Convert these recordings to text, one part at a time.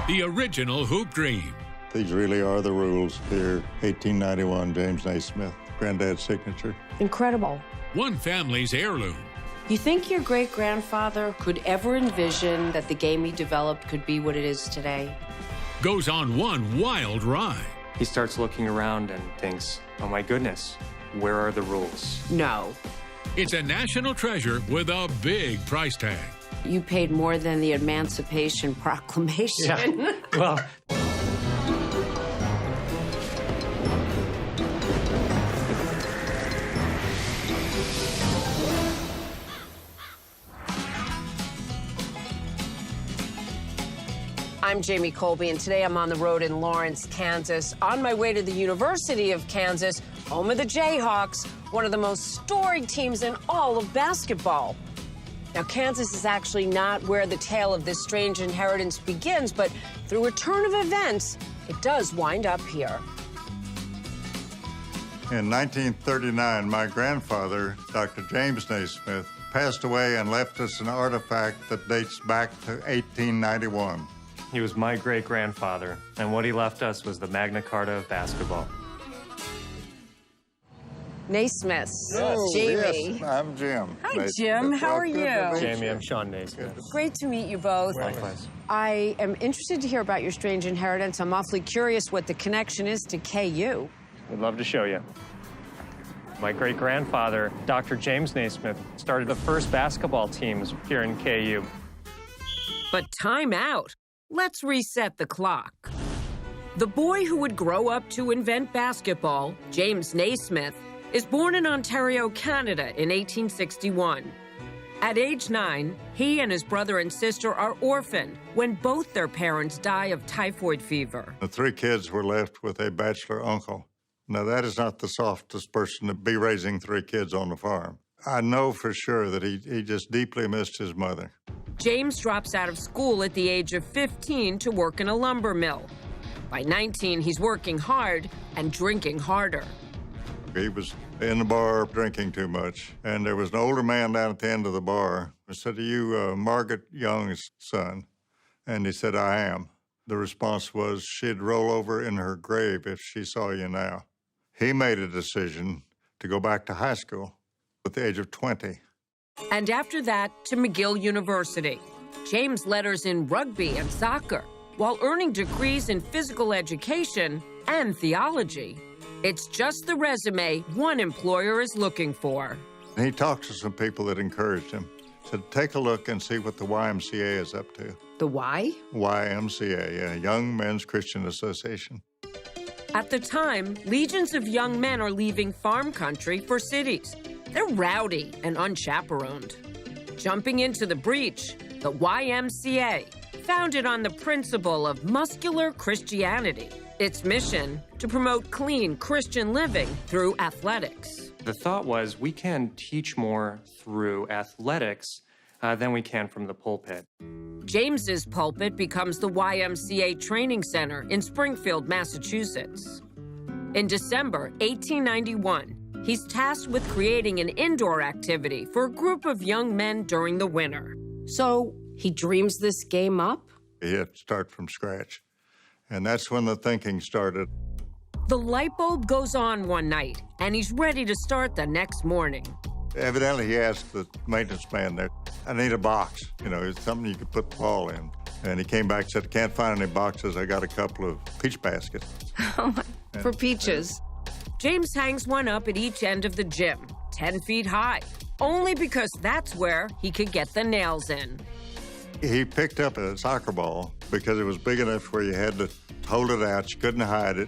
the original hoop dream. These really are the rules here. 1891, James Naismith, granddad's signature. Incredible. One family's heirloom. You think your great-grandfather could ever envision that the game he developed could be what it is today? Goes on one wild ride. He starts looking around and thinks, oh my goodness, where are the rules? No. It's a national treasure with a big price tag. You paid more than the Emancipation Proclamation. Yeah. Well... I'm Jamie Colby, and today I'm on the road in Lawrence, Kansas, on my way to the University of Kansas, home of the Jayhawks, one of the most storied teams in all of basketball. Now, Kansas is actually not where the tale of this strange inheritance begins, but through a turn of events, it does wind up here. In 1939, my grandfather, Dr. James Naismith, passed away and left us an artifact that dates back to 1891. He was my great-grandfather, and what he left us was the Magna Carta of basketball. Naismith. Oh, Jamie. yes, I'm Jim. Hi, Naismith. Jim. How are Well, good to you? meet Jamie, I'm Sean Naismith. Great to meet you both. Likewise. I am interested to hear about your strange inheritance. I'm awfully curious what the connection is to KU. We'd love to show you. My great-grandfather, Dr. James Naismith, started the first basketball teams here in KU. But time out. Let's reset the clock. The boy who would grow up to invent basketball, James Naismith, is born in Ontario, Canada in 1861. At age 9, he and his brother and sister are orphaned when both their parents die of typhoid fever. The three kids were left with a bachelor uncle. Now, that is not the softest person to be raising three kids on the farm. I know for sure that he just deeply missed his mother. James drops out of school at the age of 15 to work in a lumber mill. By 19, he's working hard and drinking harder. He was in the bar drinking too much, and there was an older man down at the end of the bar who said, "Are you Margaret Young's son?" And he said, "I am." The response was, "She'd roll over in her grave if she saw you now." He made a decision to go back to high school at the age of 20. And after that, to McGill University. James letters in rugby and soccer, while earning degrees in physical education and theology. It's just the resume one employer is looking for. He talked to some people that encouraged him. Said, take a look and see what the YMCA is up to. The why? YMCA, yeah, Young Men's Christian Association. At the time, legions of young men are leaving farm country for cities. They're rowdy and unchaperoned. Jumping into the breach, the YMCA, founded on the principle of muscular Christianity. Its mission, to promote clean Christian living through athletics. The thought was we can teach more through athletics than we can from the pulpit. James's pulpit becomes the YMCA Training Center in Springfield, Massachusetts. In December 1891, he's tasked with creating an indoor activity for a group of young men during the winter. So he dreams this game up? He had to start from scratch. And that's when the thinking started. The light bulb goes on one night, and he's ready to start the next morning. Evidently, he asked the maintenance man there, I need a box. You know, it's something you could put the ball in. And he came back and said, can't find any boxes. I got a couple of peach baskets. For peaches. James hangs one up at each end of the gym, 10 feet high, only because that's where he could get the nails in. He picked up a soccer ball because it was big enough where you had to hold it out. You couldn't hide it.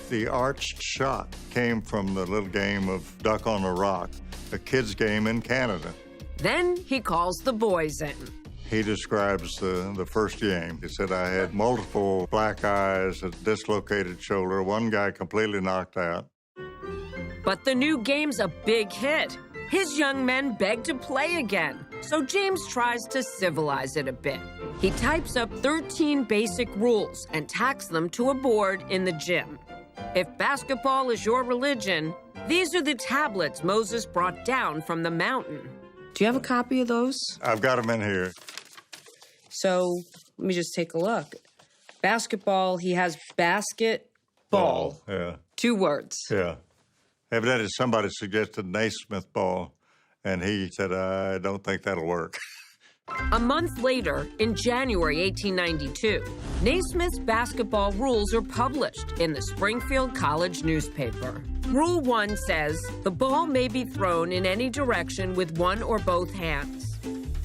The arched shot came from the little game of Duck on a Rock, a kid's game in Canada. Then he calls the boys in. He describes the first game. He said, I had multiple black eyes, a dislocated shoulder, one guy completely knocked out. But the new game's a big hit. His young men beg to play again, so James tries to civilize it a bit. He types up 13 basic rules and tacks them to a board in the gym. If basketball is your religion, these are the tablets Moses brought down from the mountain. Do you have a copy of those? I've got them in here. So, let me just take a look. Basketball, he has basketball. Yeah. 2 words. Yeah. Evidently, somebody suggested Naismith ball, and he said, I don't think that'll work. A month later, in January 1892, Naismith's basketball rules are published in the Springfield College newspaper. Rule 1 says, the ball may be thrown in any direction with one or both hands.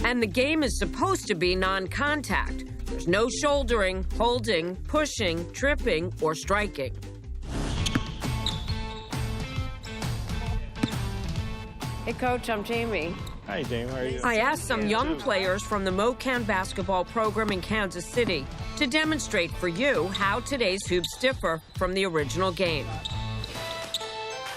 And the game is supposed to be non-contact. There's no shouldering, holding, pushing, tripping, or striking. Hey, Coach, I'm Jamie. Hi, Jamie. How are you? I asked some young players from the MoCan basketball program in Kansas City to demonstrate for you how today's hoops differ from the original game.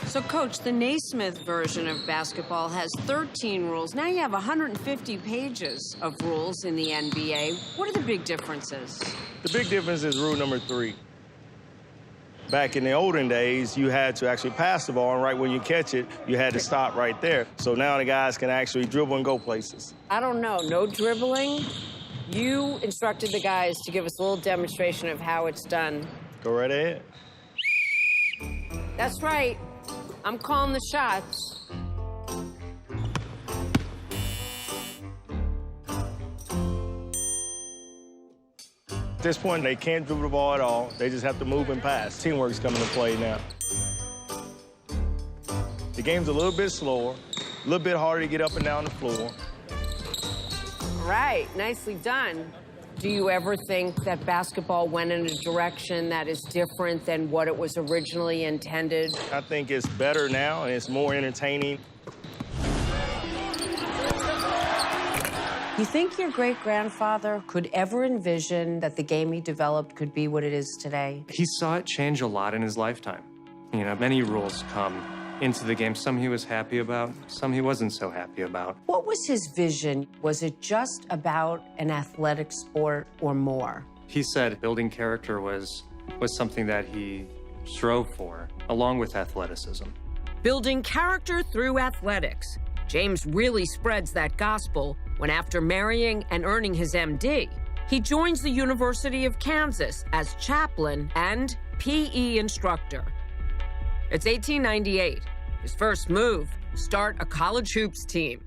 So, Coach, the Naismith version of basketball has 13 rules. Now you have 150 pages of rules in the NBA. What are the big differences? The big difference is rule number 3. Back in the olden days, you had to actually pass the ball, and right when you catch it, you had to stop right there. So now the guys can actually dribble and go places. I don't know. No dribbling? You instructed the guys to give us a little demonstration of how it's done. Go right ahead. That's right. I'm calling the shots. At this point, they can't dribble the ball at all. They just have to move and pass. Teamwork's coming to play now. The game's a little bit slower, a little bit harder to get up and down the floor. Right, nicely done. Do you ever think that basketball went in a direction that is different than what it was originally intended? I think it's better now, and it's more entertaining. You think your great-grandfather could ever envision that the game he developed could be what it is today? He saw it change a lot in his lifetime. You know, many rules come into the game. Some he was happy about, some he wasn't so happy about. What was his vision? Was it just about an athletic sport or more? He said building character was something that he strove for, along with athleticism. Building character through athletics. James really spreads that gospel when, after marrying and earning his MD, he joins the University of Kansas as chaplain and PE instructor. It's 1898. His first move, start a college hoops team.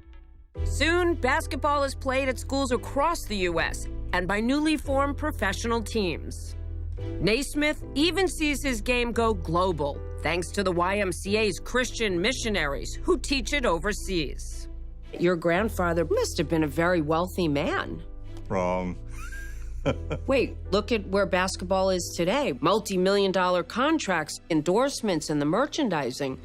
Soon, basketball is played at schools across the U.S. and by newly formed professional teams. Naismith even sees his game go global, thanks to the YMCA's Christian missionaries who teach it overseas. Your grandfather must have been a very wealthy man. Wrong. Wait, look at where basketball is today. Multi-million-dollar contracts, endorsements, and the merchandising.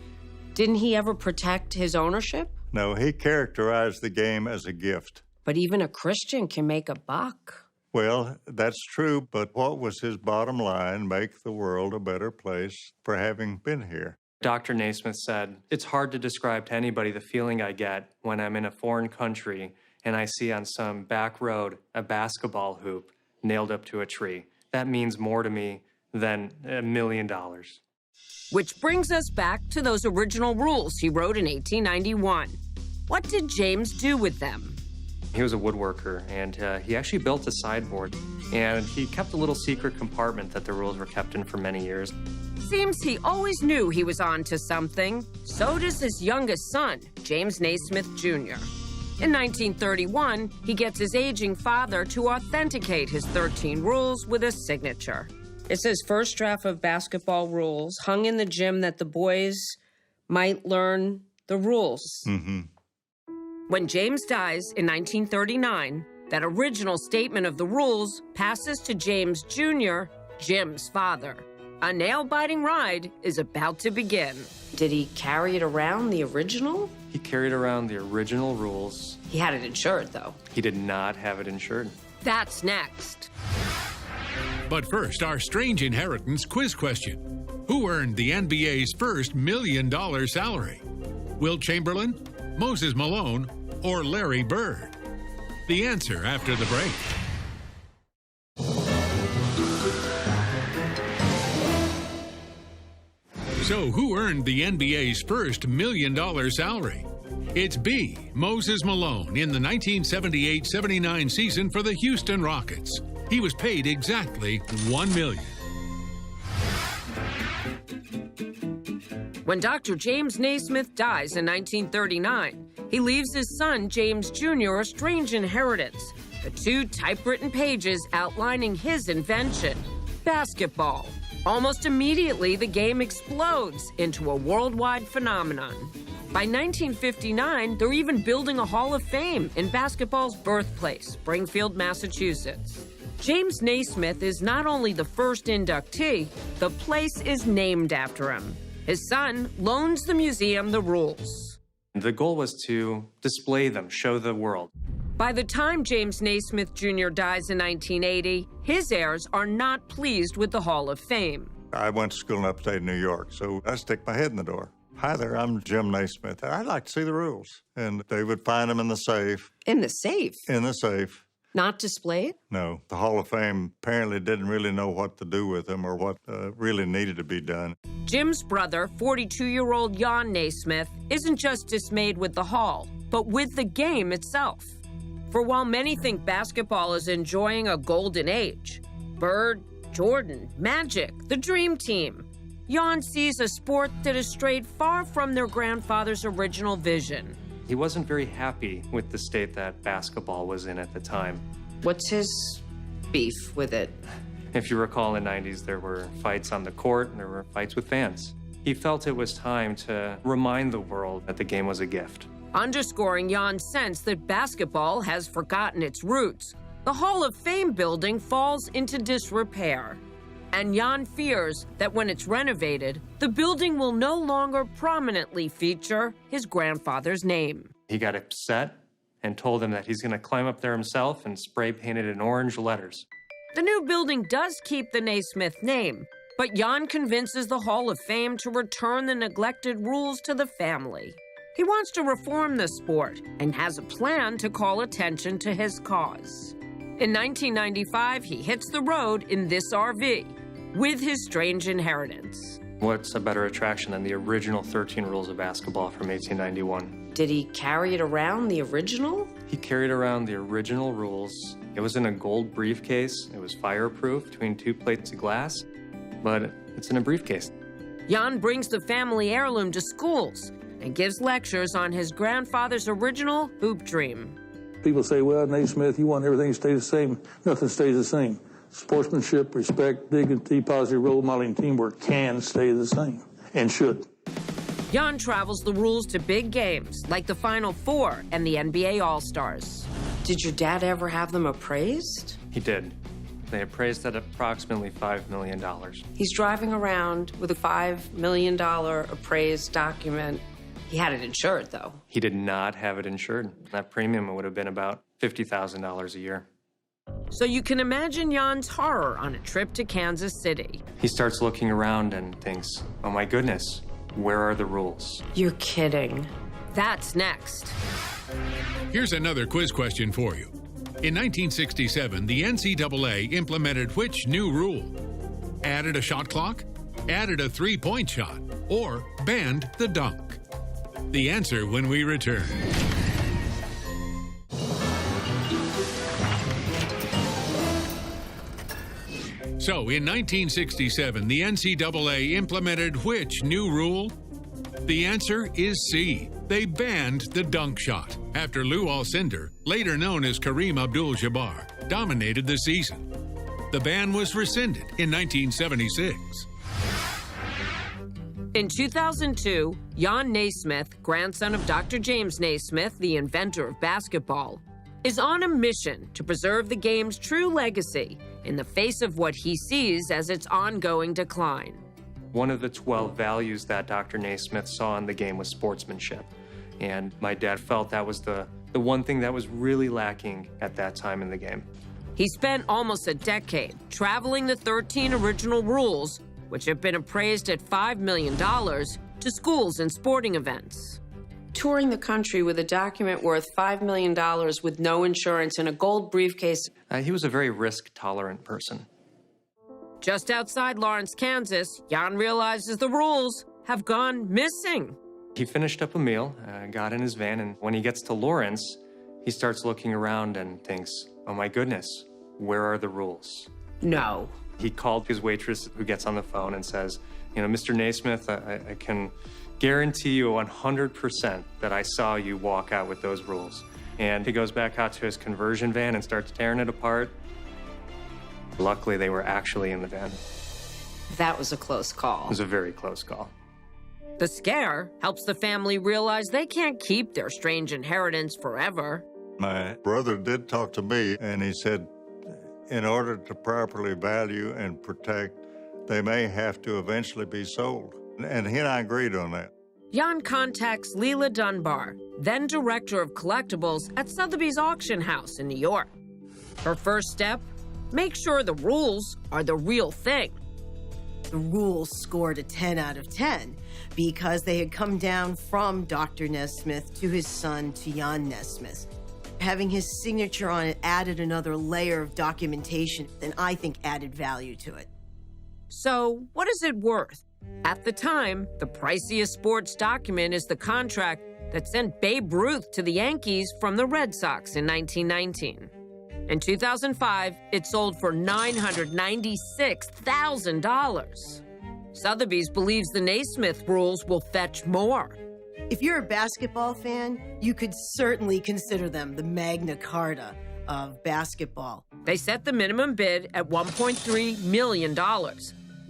Didn't he ever protect his ownership? No, he characterized the game as a gift. But even a Christian can make a buck. Well, that's true, but what was his bottom line? Make the world a better place for having been here. Dr. Naismith said, it's hard to describe to anybody the feeling I get when I'm in a foreign country and I see on some back road a basketball hoop nailed up to a tree. That means more to me than $1 million. Which brings us back to those original rules he wrote in 1891. What did James do with them? He was a woodworker, and he actually built a sideboard, and he kept a little secret compartment that the rules were kept in for many years. Seems he always knew he was on to something. So does his youngest son, James Naismith Jr. In 1931, he gets his aging father to authenticate his 13 rules with a signature. It says first draft of basketball rules hung in the gym that the boys might learn the rules. Mm-hmm. When James dies in 1939, that original statement of the rules passes to James Jr., Jim's father. A nail-biting ride is about to begin. Did he carry it around, the original? He carried around the original rules. He had it insured, though. He did not have it insured. That's next. But first, our strange inheritance quiz question. Who earned the NBA's first $1 million salary? Wilt Chamberlain, Moses Malone, or Larry Bird? The answer after the break. So who earned the NBA's first $1 million salary? It's B, Moses Malone in the 1978-79 season for the Houston Rockets. He was paid exactly $1 million. When Dr. James Naismith dies in 1939, he leaves his son, James Jr., a strange inheritance. The 2 typewritten pages outlining his invention, basketball. Almost immediately, the game explodes into a worldwide phenomenon. By 1959, they're even building a Hall of Fame in basketball's birthplace, Springfield, Massachusetts. James Naismith is not only the first inductee, the place is named after him. His son loans the museum the rules. The goal was to display them, show the world. By the time James Naismith Jr. dies in 1980, his heirs are not pleased with the Hall of Fame. I went to school in upstate New York, so I stick my head in the door. Hi there, I'm Jim Naismith. I'd like to see the rules. And they would find them in the safe. In the safe? In the safe. Not displayed? No. The Hall of Fame apparently didn't really know what to do with them or what really needed to be done. Jim's brother, 42-year-old Jan Naismith, isn't just dismayed with the Hall, but with the game itself. For while many think basketball is enjoying a golden age, Bird, Jordan, Magic, the Dream Team, Jan sees a sport that has strayed far from their grandfather's original vision. He wasn't very happy with the state that basketball was in at the time. What's his beef with it? If you recall, in the 90s, there were fights on the court and there were fights with fans. He felt it was time to remind the world that the game was a gift. Underscoring Jan's sense that basketball has forgotten its roots, the Hall of Fame building falls into disrepair. And Jan fears that when it's renovated, the building will no longer prominently feature his grandfather's name. He got upset and told him that he's going to climb up there himself and spray paint it in orange letters. The new building does keep the Naismith name, but Jan convinces the Hall of Fame to return the neglected rules to the family. He wants to reform the sport and has a plan to call attention to his cause. In 1995, he hits the road in this RV with his strange inheritance. What's a better attraction than the original 13 rules of basketball from 1891? Did he carry it around, the original? He carried around the original rules. It was in a gold briefcase. It was fireproof between 2 plates of glass, but it's in a briefcase. Jan brings the family heirloom to schools and gives lectures on his grandfather's original hoop dream. People say, well, Naismith, you want everything to stay the same. Nothing stays the same. Sportsmanship, respect, dignity, positive role modeling, teamwork can stay the same and should. Jan travels the rules to big games like the Final Four and the NBA All-Stars. Did your dad ever have them appraised? He did. They appraised at approximately $5 million. He's driving around with a $5 million appraised document. He had it insured, though. He did not have it insured. That premium would have been about $50,000 a year. So you can imagine Jan's horror on a trip to Kansas City. He starts looking around and thinks, oh my goodness, where are the rules? You're kidding. That's next. Here's another quiz question for you. In 1967, the NCAA implemented which new rule? Added a shot clock, added a three-point shot, or banned the dunk? The answer when we return. So, in 1967, the NCAA implemented which new rule? The answer is C. They banned the dunk shot after Lou Alcindor, later known as Kareem Abdul-Jabbar, dominated the season. The ban was rescinded in 1976. In 2002, Jan Naismith, grandson of Dr. James Naismith, the inventor of basketball, is on a mission to preserve the game's true legacy in the face of what he sees as its ongoing decline. One of the 12 values that Dr. Naismith saw in the game was sportsmanship. And my dad felt that was the one thing that was really lacking at that time in the game. He spent almost a decade traveling the 13 original rules, which have been appraised at $5 million, to schools and sporting events. Touring the country with a document worth $5 million with no insurance and a gold briefcase. He was a very risk-tolerant person. Just outside Lawrence, Kansas, Jan realizes the rules have gone missing. He finished up a meal, got in his van, and when he gets to Lawrence, he starts looking around and thinks, oh my goodness, where are the rules? No. He called his waitress who gets on the phone and says, you know, Mr. Naismith, I can guarantee you 100% that I saw you walk out with those rules. And he goes back out to his conversion van and starts tearing it apart. Luckily, they were actually in the van. That was a close call. It was a very close call. The scare helps the family realize they can't keep their strange inheritance forever. My brother did talk to me, and he said, in order to properly value and protect, they may have to eventually be sold. And he and I agreed on that. Jan contacts Leela Dunbar, then director of collectibles at Sotheby's Auction House in New York. Her first step, make sure the rules are the real thing. The rules scored a 10 out of 10 because they had come down from Dr. Naismith to his son, to Jan Naismith. Having his signature on it added another layer of documentation and I think added value to it. So, what is it worth? At the time, the priciest sports document is the contract that sent Babe Ruth to the Yankees from the Red Sox in 1919. In 2005, it sold for $996,000. Sotheby's believes the Naismith rules will fetch more. If you're a basketball fan, you could certainly consider them the Magna Carta of basketball. They set the minimum bid at $1.3 million.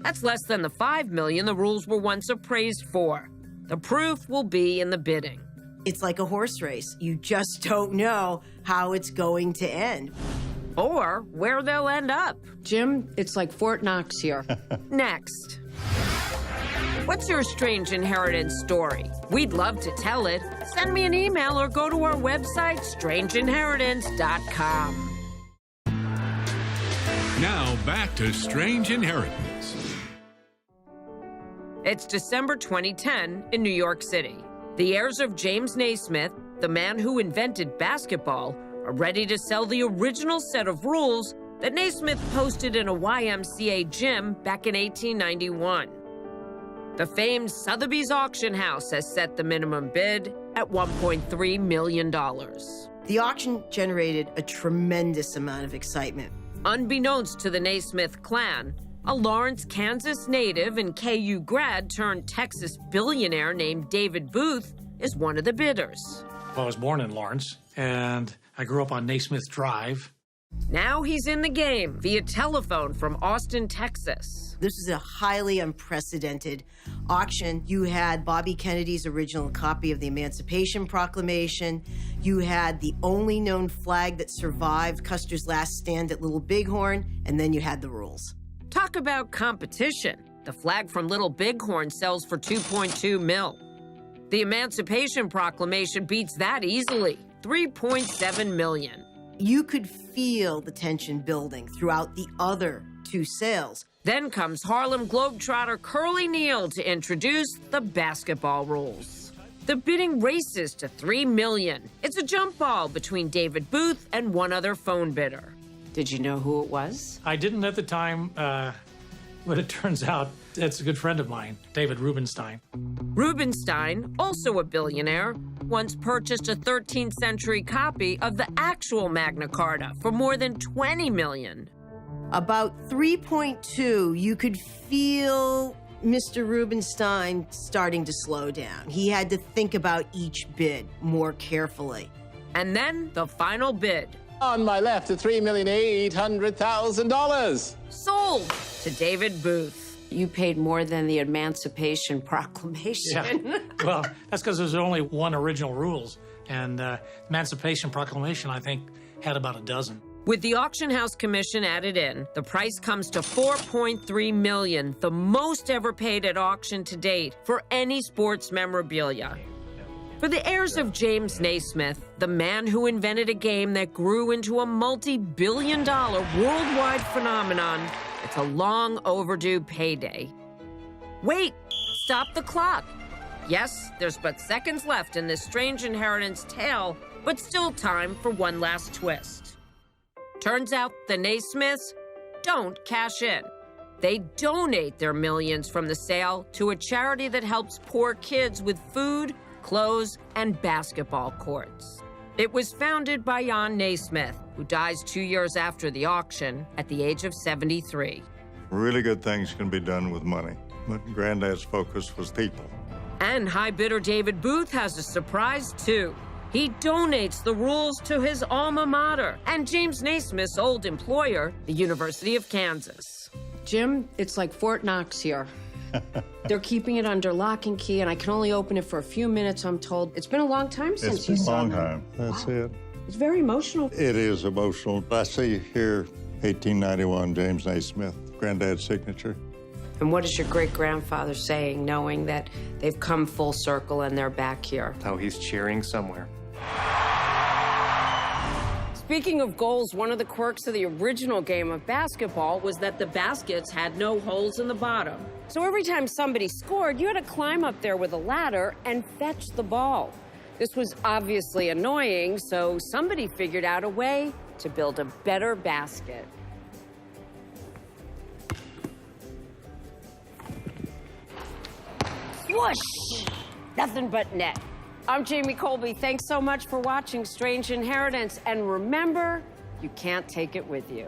That's less than the $5 million the rules were once appraised for. The proof will be in the bidding. It's like a horse race. You just don't know how it's going to end. Or where they'll end up. Jim, it's like Fort Knox here. Next. What's your strange inheritance story? We'd love to tell it. Send me an email or go to our website, strangeinheritance.com. Now back to Strange Inheritance. It's December 2010 in New York City. The heirs of James Naismith, the man who invented basketball, are ready to sell the original set of rules that Naismith posted in a YMCA gym back in 1891. The famed Sotheby's Auction House has set the minimum bid at $1.3 million. The auction generated a tremendous amount of excitement. Unbeknownst to the Naismith clan, a Lawrence, Kansas native and KU grad turned Texas billionaire named David Booth is one of the bidders. Well, I was born in Lawrence, and I grew up on Naismith Drive. Now he's in the game via telephone from Austin, Texas. This is a highly unprecedented auction. You had Bobby Kennedy's original copy of the Emancipation Proclamation. You had the only known flag that survived Custer's last stand at Little Bighorn, and then you had the rules. Talk about competition. The flag from Little Bighorn sells for $2.2 million. The Emancipation Proclamation beats that easily, $3.7 million. You could feel the tension building throughout the other two sales. Then comes Harlem Globetrotter Curly Neal to introduce the basketball rules. The bidding races to $3 million. It's a jump ball between David Booth and one other phone bidder. Did you know who it was? I didn't at the time, but it turns out it's a good friend of mine, David Rubenstein. Rubenstein, also a billionaire, once purchased a 13th century copy of the actual Magna Carta for more than $20 million. About 3.2, you could feel Mr. Rubenstein starting to slow down. He had to think about each bid more carefully. And then the final bid. On my left, $3,800,000. Sold to David Booth. You paid more than the Emancipation Proclamation. Yeah. Well, that's because there's only one original rules. And Emancipation Proclamation, I think, had about a dozen. With the Auction House Commission added in, the price comes to $4.3 million, the most ever paid at auction to date for any sports memorabilia. For the heirs of James Naismith, the man who invented a game that grew into a multi-billion-dollar worldwide phenomenon, it's a long overdue payday. Wait, stop the clock. Yes, there's but seconds left in this strange inheritance tale, but still time for one last twist. Turns out the Naismiths don't cash in. They donate their millions from the sale to a charity that helps poor kids with food, clothes, and basketball courts. It was founded by Jan Naismith, who dies 2 years after the auction at the age of 73. Really good things can be done with money, but Granddad's focus was people. And high bidder David Booth has a surprise, too. He donates the rules to his alma mater and James Naismith's old employer, the University of Kansas. Jim, it's like Fort Knox here. They're keeping it under lock and key, and I can only open it for a few minutes, I'm told. It's been a long time since you It's been a saw long them. time. That's it. It's very emotional. It is emotional. I see here 1891, James Naismith, Granddad's signature. And what is your great-grandfather saying, knowing that they've come full circle and they're back here? Oh, he's cheering somewhere. Speaking of goals, one of the quirks of the original game of basketball was that the baskets had no holes in the bottom. So every time somebody scored, you had to climb up there with a ladder and fetch the ball. This was obviously annoying, so somebody figured out a way to build a better basket. Swoosh! Nothing but net. I'm Jamie Colby. Thanks so much for watching Strange Inheritance. And remember, you can't take it with you.